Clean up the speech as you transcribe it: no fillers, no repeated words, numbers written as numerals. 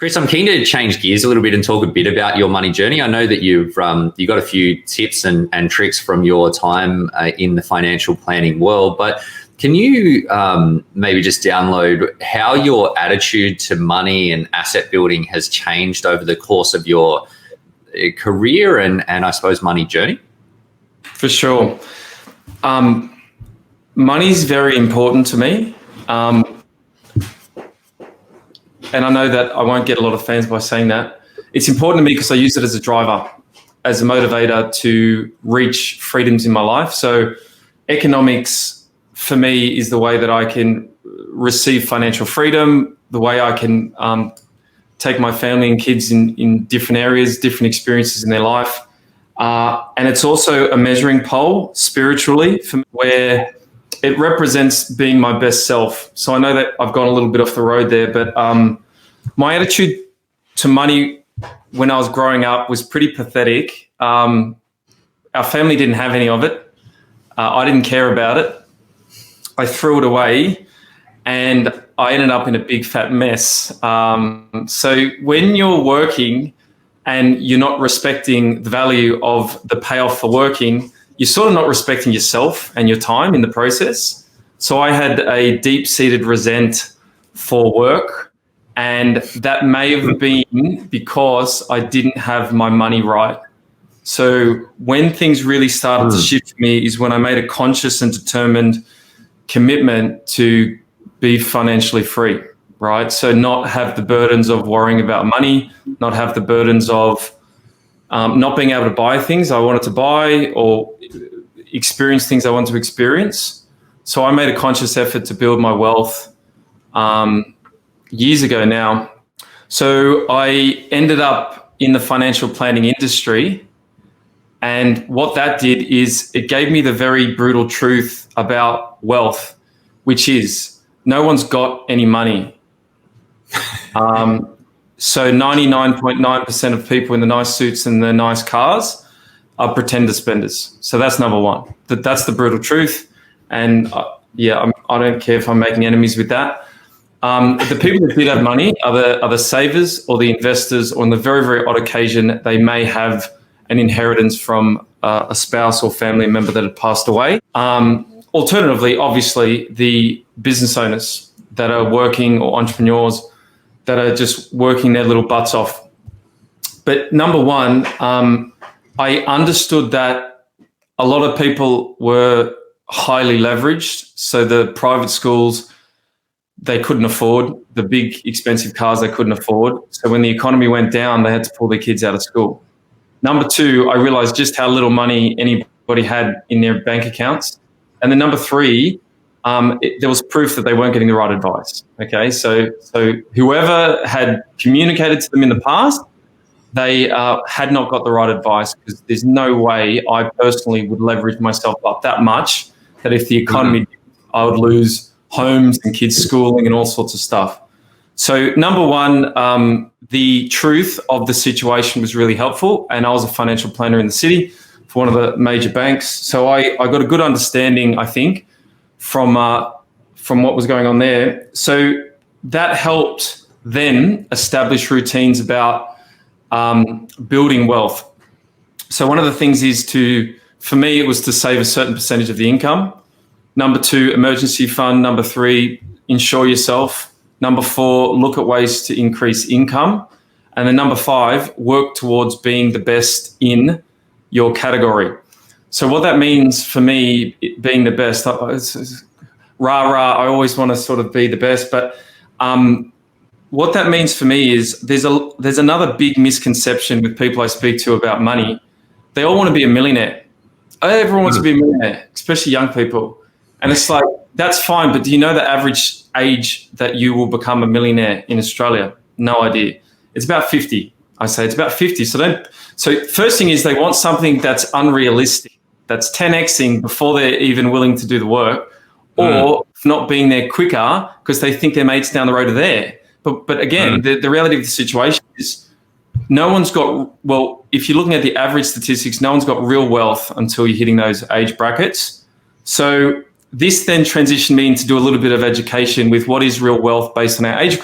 Chris, I'm keen to change gears a little bit and talk a bit about your money journey. I know that you've got a few tips and tricks from your time in the financial planning world, but can you maybe just download how your attitude to money and asset building has changed over the course of your career and I suppose money journey? For sure. Money is very important to me. And I know that I won't get a lot of fans by saying that. It's important to me because I use it as a driver, as a motivator to reach freedoms in my life. So economics for me is the way that I can receive financial freedom, the way I can take my family and kids in different areas, different experiences in their life. And it's also a measuring pole spiritually for me, where it represents being my best self. So I know that I've gone a little bit off the road there, but my attitude to money when I was growing up was pretty pathetic. Our family didn't have any of it. I didn't care about it. I threw it away and I ended up in a big fat mess. So when you're working and you're not respecting the value of the payoff for working, you're sort of not respecting yourself and your time in the process. So I had a deep-seated resent for work, and that may have been because I didn't have my money right. So when things really started to shift for me is when I made a conscious and determined commitment to be financially free, right? So not have the burdens of worrying about money, not have the burdens of not being able to buy things I wanted to buy or experience things I want to experience. So I made a conscious effort to build my wealth years ago now. So I ended up in the financial planning industry. And what that did is it gave me the very brutal truth about wealth, which is no one's got any money. So 99.9% of people in the nice suits and the nice cars are pretender spenders. So that's number one. That's the brutal truth. And I don't care if I'm making enemies with that. The people that did have money are the savers or the investors, or on the very, very odd occasion, they may have an inheritance from a spouse or family member that had passed away. Alternatively, obviously, the business owners that are working, or entrepreneurs that are just working their little butts off. But number one, I understood that a lot of people were highly leveraged. So the private schools, they couldn't afford the big expensive cars they couldn't afford. So when the economy went down, they had to pull their kids out of school. Number two, I realized just how little money anybody had in their bank accounts. And then number three, there was proof that they weren't getting the right advice. Okay, so whoever had communicated to them in the past, they had not got the right advice, because there's no way I personally would leverage myself up that much that if the economy, I would lose homes and kids' schooling and all sorts of stuff. So number one, the truth of the situation was really helpful, and I was a financial planner in the city for one of the major banks. So I got a good understanding, I think, from what was going on there. So that helped then establish routines about building wealth. So one of the things is for me, it was to save a certain percentage of the income. Number two, emergency fund. Number three, insure yourself. Number four, look at ways to increase income. And then number five, work towards being the best in your category. So what that means for me, being the best, I always want to sort of be the best. But what that means for me is there's another big misconception with people I speak to about money. They all want to be a millionaire. Everyone wants to be a millionaire, especially young people. And it's like, that's fine, but do you know the average age that you will become a millionaire in Australia? No idea. It's about 50. I say it's about 50. So first thing is they want something that's unrealistic, that's 10xing before they're even willing to do the work, or not being there quicker because they think their mates down the road are there. But again, the reality of the situation is no one's got, well, if you're looking at the average statistics, no one's got real wealth until you're hitting those age brackets. So this then transitioned me into do a little bit of education with what is real wealth based on our age group.